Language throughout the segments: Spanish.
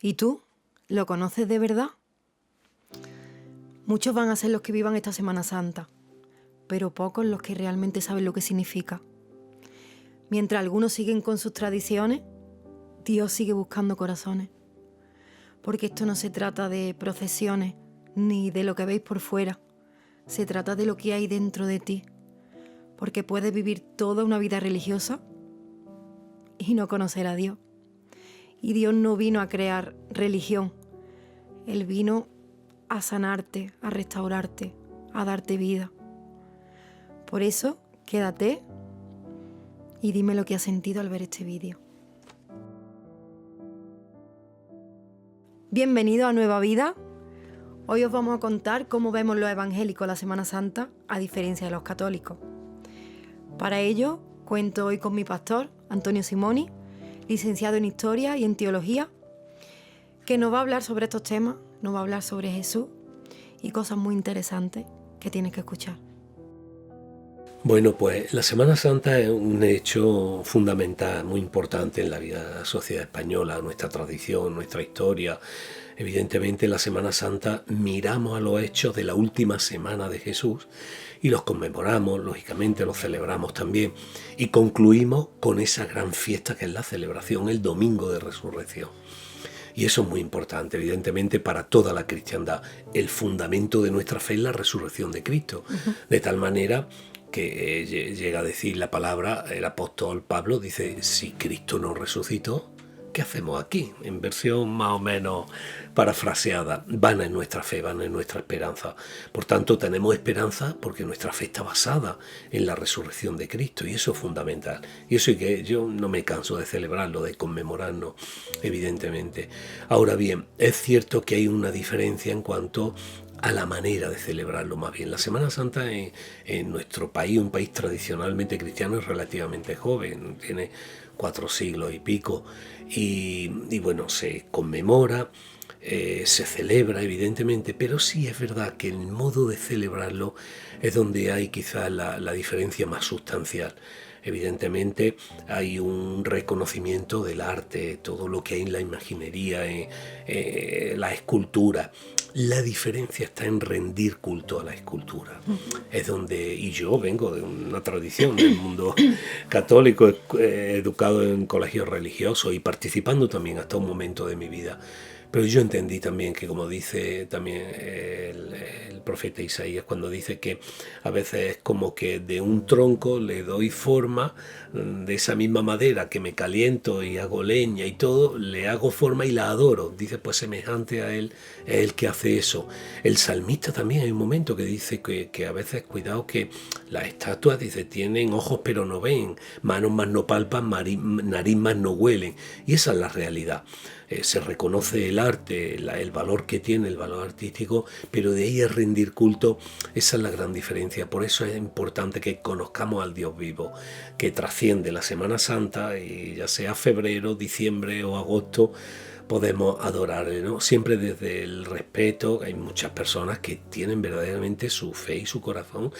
¿Y tú? ¿Lo conoces de verdad? Muchos van a ser los que vivan esta Semana Santa, pero pocos los que realmente saben lo que significa. Mientras algunos siguen con sus tradiciones, Dios sigue buscando corazones. Porque esto no se trata de procesiones, ni de lo que veis por fuera. Se trata de lo que hay dentro de ti. Porque puedes vivir toda una vida religiosa y no conocer a Dios. Y Dios no vino a crear religión. Él vino a sanarte, a restaurarte, a darte vida. Por eso, quédate y dime lo que has sentido al ver este vídeo. Bienvenido a Nueva Vida. Hoy os vamos a contar cómo vemos los evangélicos la Semana Santa, a diferencia de los católicos. Para ello, cuento hoy con mi pastor, Antonio Simoni, licenciado en Historia y en Teología, que nos va a hablar sobre estos temas, nos va a hablar sobre Jesús y cosas muy interesantes que tienes que escuchar. Bueno, pues la Semana Santa es un hecho fundamental, muy importante en la vida de la sociedad española, nuestra tradición, nuestra historia. Evidentemente, en la Semana Santa miramos a los hechos de la última semana de Jesús y los conmemoramos, lógicamente los celebramos también, y concluimos con esa gran fiesta que es la celebración, el Domingo de Resurrección. Y eso es muy importante, evidentemente, para toda la cristiandad. El fundamento de nuestra fe es la resurrección de Cristo, de tal manera que llega a decir la palabra, el apóstol Pablo dice, si Cristo no resucitó, ¿qué hacemos aquí? En versión más o menos parafraseada, vana es nuestra fe, vana es nuestra esperanza. Por tanto, tenemos esperanza porque nuestra fe está basada en la resurrección de Cristo y eso es fundamental. Y eso es que yo no me canso de celebrarlo, de conmemorarnos, evidentemente. Ahora bien, es cierto que hay una diferencia en cuanto a la manera de celebrarlo más bien. La Semana Santa en nuestro país, un país tradicionalmente cristiano, es relativamente joven, tiene 4 siglos y pico, y bueno, se conmemora, se celebra evidentemente, pero sí es verdad que el modo de celebrarlo es donde hay quizás la diferencia más sustancial. Evidentemente hay un reconocimiento del arte, todo lo que hay en la imaginería, la escultura. La diferencia está en rendir culto a la escultura. Es donde, y yo vengo de una tradición del mundo católico, educado en colegios religiosos y participando también hasta un momento de mi vida. Pero yo entendí también que, como dice también el profeta Isaías, cuando dice que a veces es como que de un tronco le doy forma, de esa misma madera que me caliento y hago leña y todo, le hago forma y la adoro. Dice, pues semejante a él es el que hace eso. El salmista también hay un momento que dice que a veces, cuidado, que las estatuas, dice, tienen ojos pero no ven, manos más no palpan, nariz más no huelen. Y esa es la realidad. Se reconoce el arte, el valor que tiene, el valor artístico, pero de ahí a rendir culto, esa es la gran diferencia. Por eso es importante que conozcamos al Dios vivo, que trasciende la Semana Santa, y ya sea febrero, diciembre o agosto, podemos adorarle, ¿no? Siempre desde el respeto. Hay muchas personas que tienen verdaderamente su fe y su corazón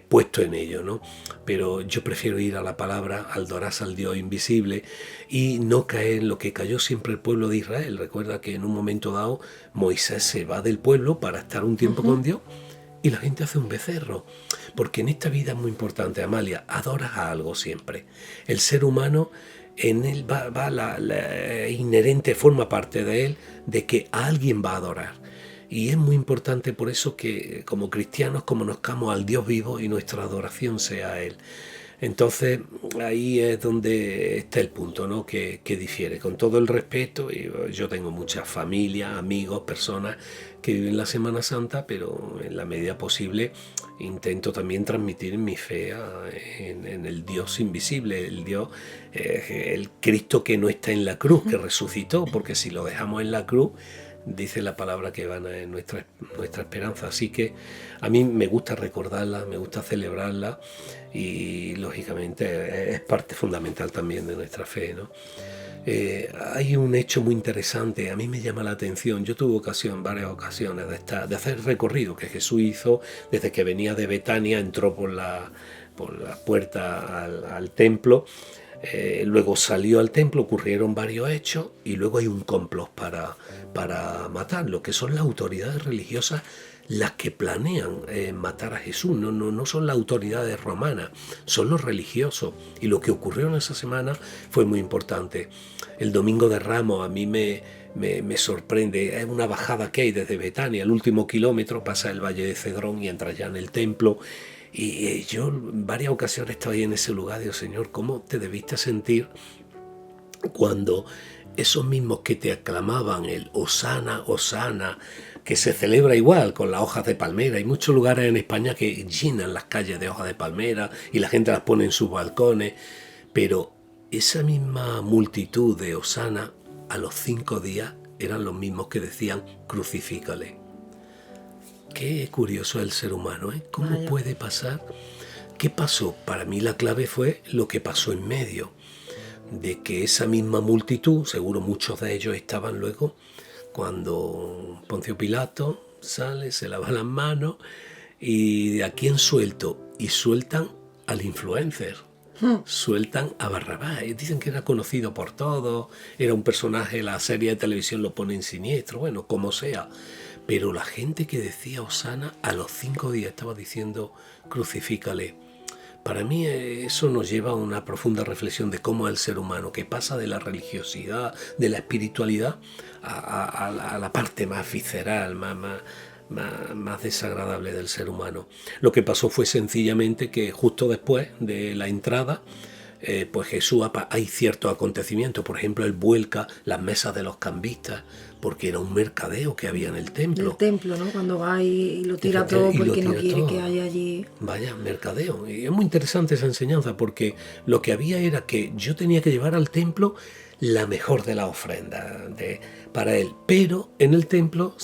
puesto en ello, ¿no? Pero yo prefiero ir a la palabra, adorar al Dios invisible y no caer en lo que cayó siempre el pueblo de Israel. Recuerda que en un momento dado Moisés se va del pueblo para estar un tiempo con Dios y la gente hace un becerro. Porque en esta vida es muy importante, Amalia, adoras a algo siempre. El ser humano, en él va la inherente, forma parte de él, de que a alguien va a adorar. Y es muy importante por eso que como cristianos conozcamos al Dios vivo y nuestra adoración sea a Él. Entonces ahí es donde está el punto, ¿no? que difiere. Con todo el respeto, y yo tengo muchas familias, amigos, personas que viven la Semana Santa, pero en la medida posible intento también transmitir mi fe en el Dios invisible, el Dios, el Cristo que no está en la cruz, que resucitó, porque si lo dejamos en la cruz, dice la palabra que van en nuestra esperanza. Así que a mí me gusta recordarla, me gusta celebrarla y lógicamente es parte fundamental también de nuestra fe, ¿no? Hay un hecho muy interesante, a mí me llama la atención. Yo tuve varias ocasiones de hacer el recorrido que Jesús hizo desde que venía de Betania, entró por la puerta al templo, Luego salió al templo, ocurrieron varios hechos y luego hay un complot para matarlo, que son las autoridades religiosas las que planean matar a Jesús. No son las autoridades romanas, son los religiosos. Y lo que ocurrió en esa semana fue muy importante. El Domingo de Ramos a mí me sorprende. Es una bajada que hay desde Betania. El último kilómetro pasa el Valle de Cedrón y entra ya en el templo. Y yo en varias ocasiones estaba ahí en ese lugar. Digo, Señor, ¿cómo te debiste sentir cuando esos mismos que te aclamaban el Hosana, Hosana, que se celebra igual con las hojas de palmera? Hay muchos lugares en España que llenan las calles de hojas de palmera y la gente las pone en sus balcones, pero esa misma multitud de Hosana a los 5 días eran los mismos que decían crucifícale. Qué curioso es el ser humano, ¿eh? ¿Cómo Vaya. puede pasar? ¿Qué pasó? Para mí la clave fue lo que pasó en medio, de que esa misma multitud, seguro muchos de ellos estaban luego, cuando Poncio Pilato sale, se lava las manos y ¿a quién suelto? Y sueltan al influencer. Sueltan a Barrabás. Dicen que era conocido por todos, era un personaje, la serie de televisión lo pone en siniestro, bueno, como sea. Pero la gente que decía Hosana a los 5 días estaba diciendo crucifícale. Para mí eso nos lleva a una profunda reflexión de cómo es el ser humano, que pasa de la religiosidad, de la espiritualidad, a la parte más visceral, más desagradable del ser humano. Lo que pasó fue sencillamente que justo después de la entrada, pues Jesús, hay ciertos acontecimientos. Por ejemplo, él vuelca las mesas de los cambistas porque era un mercadeo que había en el templo. El templo, ¿no? Cuando va y lo tira todo porque no quiere que haya allí. Vaya, mercadeo. Y es muy interesante esa enseñanza porque lo que había era que yo tenía que llevar al templo la mejor de las ofrendas para él. Pero en el templo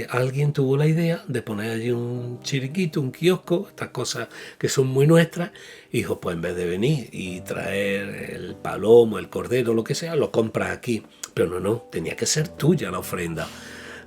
alguien tuvo la idea de poner allí un chiriquito, un kiosco, estas cosas que son muy nuestras, y dijo, pues en vez de venir y traer el palomo, el cordero, lo que sea, lo compras aquí. Pero no, tenía que ser tuya la ofrenda.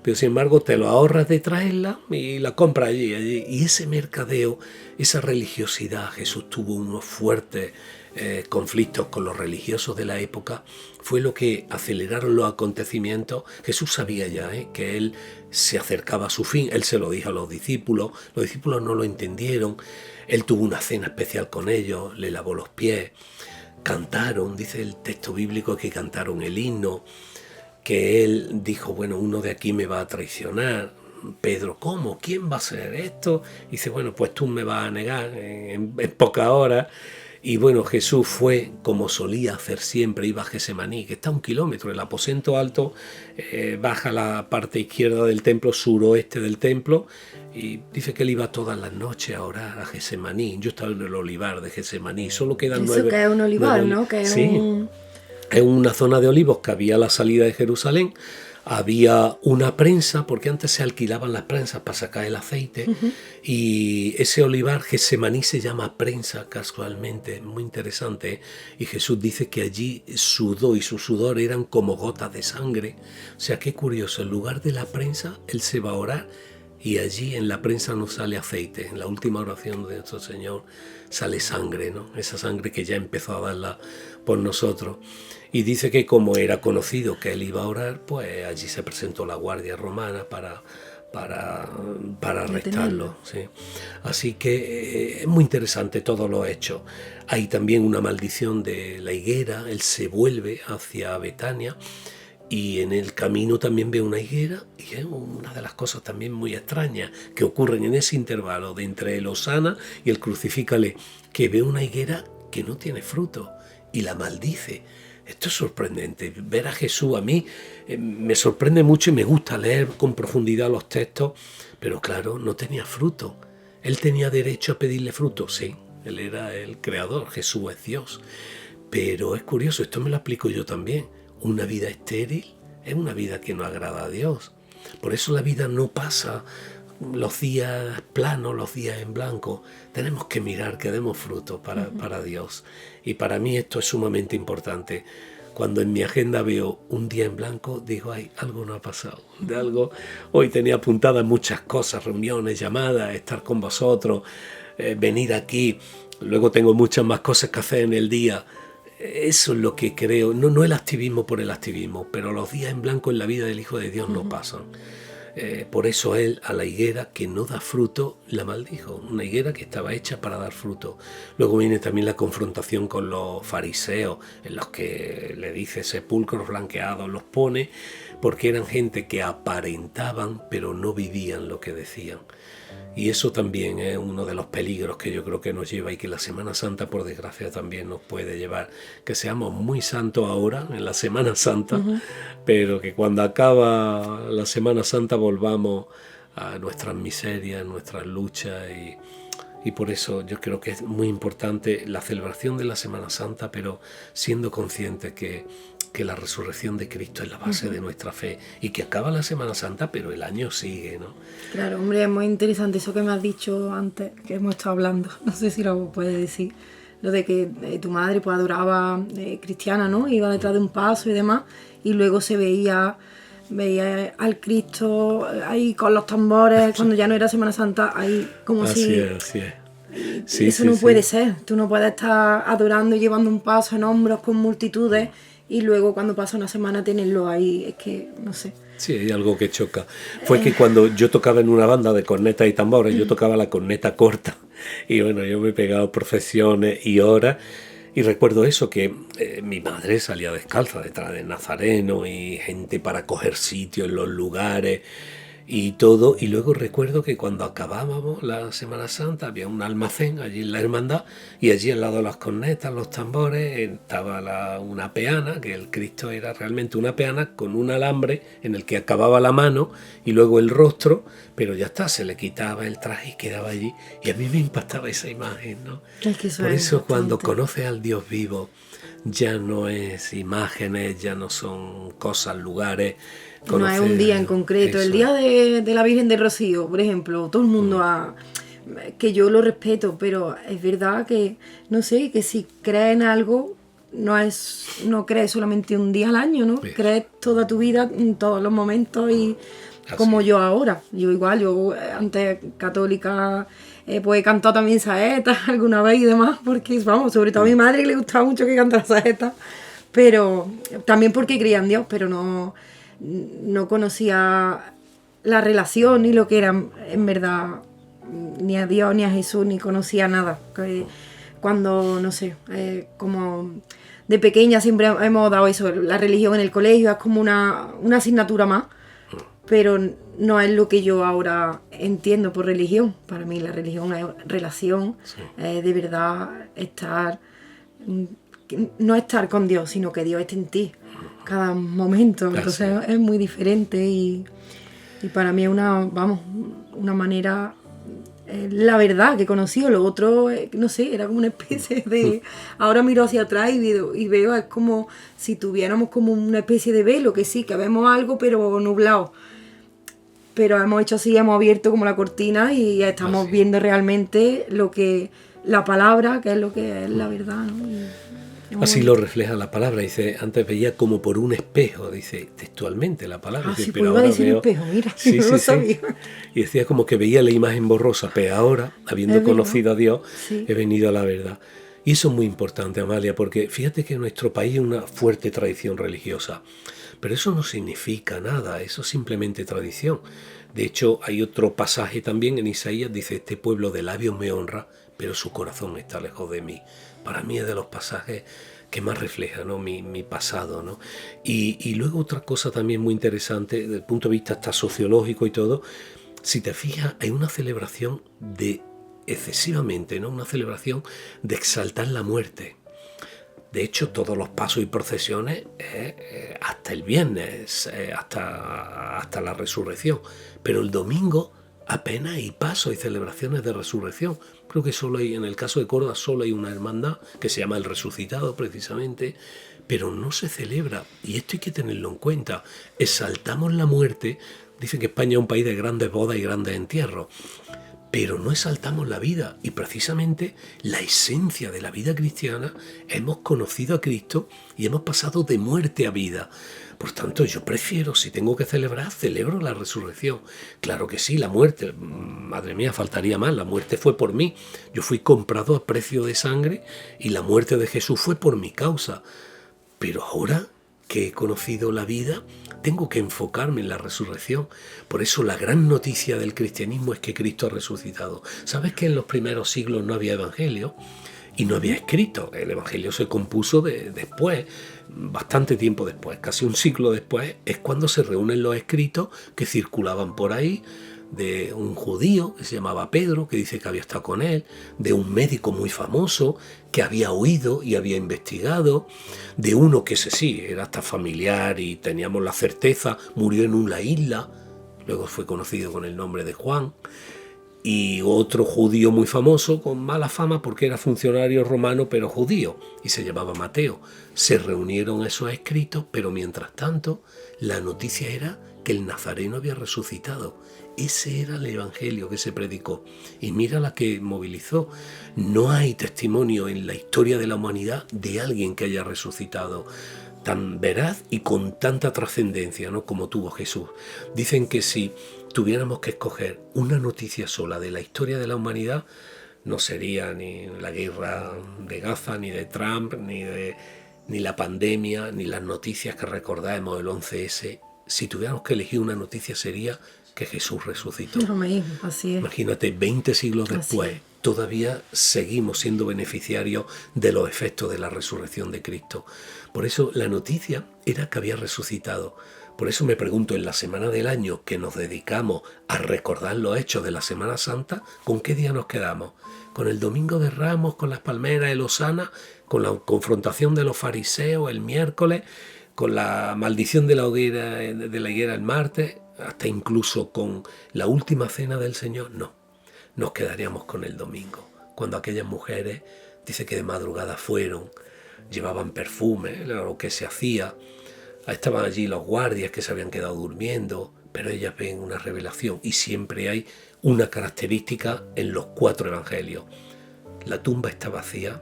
Pero sin embargo te lo ahorras de traerla y la compras allí. Y ese mercadeo, esa religiosidad, Jesús tuvo unos fuertes conflictos con los religiosos de la época, fue lo que aceleraron los acontecimientos. Jesús sabía ya que él se acercaba a su fin, él se lo dijo a los discípulos no lo entendieron, él tuvo una cena especial con ellos, le lavó los pies, cantaron, dice el texto bíblico que cantaron el himno, que él dijo, bueno, uno de aquí me va a traicionar. Pedro, ¿cómo? ¿Quién va a hacer esto? Y dice, bueno, pues tú me vas a negar en pocas horas. Y bueno, Jesús fue como solía hacer siempre, iba a Getsemaní, que está a 1 kilómetro, el aposento alto, baja la parte izquierda del templo, suroeste del templo, y dice que él iba todas las noches a orar a Getsemaní. Yo estaba en el olivar de Getsemaní, solo quedan Eso que es un olivar, ¿no? Que es sí, es una zona de olivos que había a la salida de Jerusalén. Había una prensa, porque antes se alquilaban las prensas para sacar el aceite, y ese olivar Getsemaní se llama prensa casualmente, muy interesante, y Jesús dice que allí sudó y su sudor eran como gotas de sangre. O sea, qué curioso, en lugar de la prensa él se va a orar y allí en la prensa no sale aceite, en la última oración de nuestro Señor sale sangre, ¿no? Esa sangre que ya empezó a darla por nosotros. Y dice que como era conocido que él iba a orar, pues allí se presentó la guardia romana para arrestarlo. Sí. Así que es muy interesante todos los hechos. Hay también una maldición de la higuera, él se vuelve hacia Betania y en el camino también ve una higuera, y es una de las cosas también muy extrañas que ocurren en ese intervalo de entre el Hosana y el crucifícale, que ve una higuera que no tiene fruto y la maldice. Esto es sorprendente, ver a Jesús a mí me sorprende mucho y me gusta leer con profundidad los textos, pero claro, no tenía fruto. ¿Él tenía derecho a pedirle fruto? Sí, él era el creador, Jesús es Dios. Pero es curioso, esto me lo aplico yo también. Una vida estéril es una vida que no agrada a Dios. Por eso la vida no pasa los días planos, los días en blanco. Tenemos que mirar que demos fruto para Dios. Y para mí esto es sumamente importante. Cuando en mi agenda veo un día en blanco, digo, ay, algo no ha pasado. De algo, hoy tenía apuntadas muchas cosas, reuniones, llamadas, estar con vosotros, venir aquí. Luego tengo muchas más cosas que hacer en el día. eso es lo que creo, no el activismo por el activismo, pero los días en blanco en la vida del Hijo de Dios no pasan. Por eso él a la higuera que no da fruto la maldijo, una higuera que estaba hecha para dar fruto. Luego viene también la confrontación con los fariseos, en los que le dice sepulcros blanqueados, los pone porque eran gente que aparentaban pero no vivían lo que decían. Y eso también es uno de los peligros que yo creo que nos lleva y que la Semana Santa, por desgracia, también nos puede llevar. Que seamos muy santos ahora, en la Semana Santa, pero que cuando acaba la Semana Santa volvamos a nuestras miserias, nuestras luchas. Y por eso yo creo que es muy importante la celebración de la Semana Santa, pero siendo conscientes que la resurrección de Cristo es la base de nuestra fe y que acaba la Semana Santa, pero el año sigue, ¿no? Claro, hombre, es muy interesante eso que me has dicho antes, que hemos estado hablando, no sé si lo puedes decir, lo de que tu madre pues adoraba cristiana, ¿no? Iba detrás de un paso y demás, y luego se veía al Cristo ahí con los tambores, cuando ya no era Semana Santa, ahí como así es. Sí, eso no puede ser, tú no puedes estar adorando y llevando un paso en hombros con multitudes y luego cuando pasa una semana tenerlo ahí, es que no sé. Sí, hay algo que choca. Fue que cuando yo tocaba en una banda de cornetas y tambores, yo tocaba la corneta corta y bueno, yo me he pegado profesiones y horas y recuerdo eso, que mi madre salía descalza detrás del nazareno y gente para coger sitio en los lugares y todo, y luego recuerdo que cuando acabábamos la Semana Santa había un almacén allí en la hermandad y allí al lado de las cornetas, los tambores, estaba una peana, que el Cristo era realmente una peana con un alambre en el que acababa la mano y luego el rostro, pero ya está, se le quitaba el traje y quedaba allí, y a mí me impactaba esa imagen, ¿no? Es que Por eso cuando conoces al Dios vivo, ya no es imágenes, ya no son cosas, lugares. No es un día en concreto. Eso. El día de la Virgen del Rocío, por ejemplo, todo el mundo que yo lo respeto, pero es verdad que, no sé, que si crees en algo, no crees solamente un día al año, ¿no? Sí. Crees toda tu vida, en todos los momentos y como yo ahora. Yo igual, yo antes católica, pues he cantado también saetas alguna vez y demás, porque, vamos, sobre todo a mi madre le gustaba mucho que cantara saetas, pero también porque creía en Dios, pero no conocía la relación ni lo que era en verdad ni a Dios ni a Jesús, ni conocía nada. Cuando, no sé, como de pequeña siempre hemos dado eso, la religión en el colegio es como una asignatura más, pero no es lo que yo ahora entiendo por religión. Para mí la religión es relación, de verdad no estar con Dios, sino que Dios esté en ti cada momento, entonces es muy diferente y para mí es una manera, la verdad que he conocido. Lo otro, no sé, era como una especie de, ahora miro hacia atrás y veo, es como si tuviéramos como una especie de velo, que sí, que vemos algo pero nublado, pero hemos hecho así, hemos abierto como la cortina y estamos viendo realmente la palabra, que es lo que es la verdad, ¿no? Así lo refleja la palabra, dice, antes veía como por un espejo, dice textualmente la palabra. Dice, sí, pero ahora veo espejo, mira, sí, no lo sabía. Y decía como que veía la imagen borrosa, pero ahora, habiendo conocido a Dios, he venido a la verdad. Y eso es muy importante, Amalia, porque fíjate que en nuestro país hay una fuerte tradición religiosa, pero eso no significa nada, eso es simplemente tradición. De hecho, hay otro pasaje también en Isaías, dice, este pueblo de labios me honra, pero su corazón está lejos de mí. Para mí es de los pasajes que más refleja, ¿no? mi pasado, ¿no? Y luego otra cosa también muy interesante, desde el punto de vista hasta sociológico y todo, si te fijas, hay una celebración excesivamente, ¿no? Una celebración de exaltar la muerte. De hecho, todos los pasos y procesiones, hasta el viernes, hasta la resurrección. Pero el domingo apenas hay pasos y celebraciones de resurrección. Creo que solo hay, en el caso de Córdoba, solo hay una hermandad que se llama el Resucitado precisamente, pero no se celebra. Y esto hay que tenerlo en cuenta. Exaltamos la muerte. Dicen que España es un país de grandes bodas y grandes entierros. Pero no exaltamos la vida, y precisamente la esencia de la vida cristiana, hemos conocido a Cristo y hemos pasado de muerte a vida. Por tanto, yo prefiero, si tengo que celebrar, celebro la resurrección. Claro que sí, la muerte, madre mía, faltaría más, la muerte fue por mí. Yo fui comprado a precio de sangre y la muerte de Jesús fue por mi causa. Pero ahora que he conocido la vida, tengo que enfocarme en la resurrección. Por eso la gran noticia del cristianismo es que Cristo ha resucitado. ¿Sabes que en los primeros siglos no había evangelio? Y no había escrito. El evangelio se compuso después, bastante tiempo después, casi un siglo después, es cuando se reúnen los escritos que circulaban por ahí, de un judío que se llamaba Pedro, que dice que había estado con él, de un médico muy famoso que había oído y había investigado, de uno que ese sí, era hasta familiar y teníamos la certeza, murió en una isla, luego fue conocido con el nombre de Juan, y otro judío muy famoso con mala fama porque era funcionario romano pero judío y se llamaba Mateo. Se reunieron esos escritos, pero mientras tanto la noticia era que el Nazareno había resucitado. Ese era el evangelio que se predicó y mira la que movilizó. No hay testimonio en la historia de la humanidad de alguien que haya resucitado tan veraz y con tanta trascendencia, ¿no?, como tuvo Jesús. Dicen que si tuviéramos que escoger una noticia sola de la historia de la humanidad, no sería ni la guerra de Gaza, ni de Trump, ni la pandemia, ni las noticias que recordamos el 11S. Si tuviéramos que elegir una noticia sería que Jesús resucitó. Amén, así es. Imagínate, 20 siglos después, todavía seguimos siendo beneficiarios de los efectos de la resurrección de Cristo. Por eso la noticia era que había resucitado. Por eso me pregunto, en la semana del año que nos dedicamos a recordar los hechos de la Semana Santa, ¿con qué día nos quedamos? ¿Con el Domingo de Ramos, con las palmeras de Osana, con la confrontación de los fariseos el miércoles, con la maldición de la higuera el martes, hasta incluso con la última cena del Señor? No, nos quedaríamos con el domingo, cuando aquellas mujeres, dice que de madrugada fueron, llevaban perfume, lo que se hacía. Estaban allí los guardias que se habían quedado durmiendo, pero ellas ven una revelación y siempre hay una característica en los 4 evangelios. La tumba está vacía,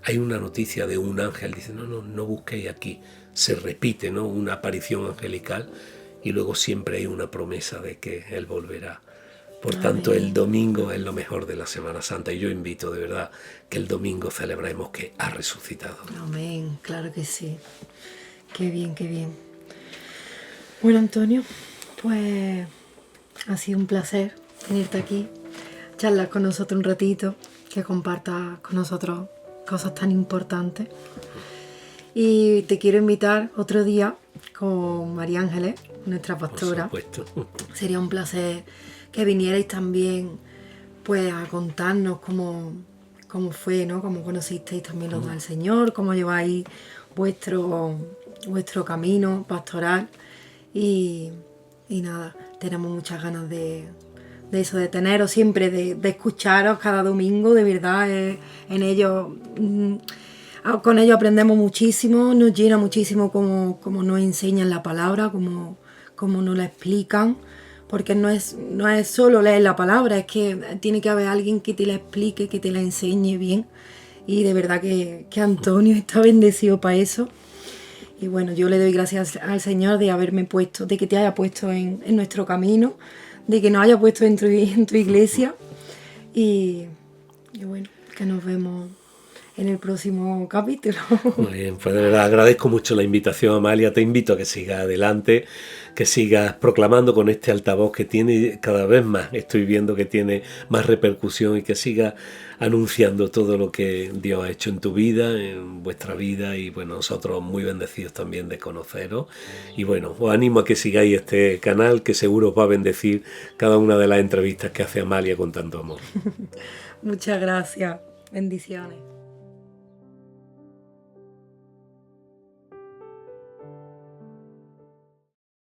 hay una noticia de un ángel, dice no busquéis aquí, se repite, ¿no?, una aparición angelical y luego siempre hay una promesa de que Él volverá. Por tanto, el domingo es lo mejor de la Semana Santa y yo invito de verdad que el domingo celebremos que ha resucitado. Amén, claro que sí. Qué bien, qué bien. Bueno, Antonio, pues ha sido un placer tenerte aquí, charlar con nosotros un ratito, que compartas con nosotros cosas tan importantes. Y te quiero invitar otro día con María Ángeles, nuestra pastora. Por supuesto. Sería un placer que vinierais también, pues, a contarnos cómo fue, ¿no? Cómo conocisteis también los del Señor, cómo lleváis vuestro camino pastoral y nada, tenemos muchas ganas de eso, de teneros siempre, de escucharos cada domingo, de verdad, en ellos, con ellos aprendemos muchísimo, nos llena muchísimo como nos enseñan la palabra, como nos la explican, porque no es solo leer la palabra, es que tiene que haber alguien que te la explique, que te la enseñe bien, y de verdad que Antonio está bendecido para eso. Y bueno, yo le doy gracias al Señor de que te haya puesto en nuestro camino, de que nos haya puesto en tu iglesia. Y bueno, que nos vemos en el próximo capítulo. Muy bien, pues de verdad agradezco mucho la invitación, Amalia. Te invito a que sigas adelante, que sigas proclamando con este altavoz que tiene cada vez más, estoy viendo que tiene más repercusión, y que sigas anunciando todo lo que Dios ha hecho en tu vida, en vuestra vida, y bueno, nosotros muy bendecidos también de conoceros. Y bueno, os animo a que sigáis este canal, que seguro os va a bendecir cada una de las entrevistas que hace Amalia con tanto amor. Muchas gracias. Bendiciones.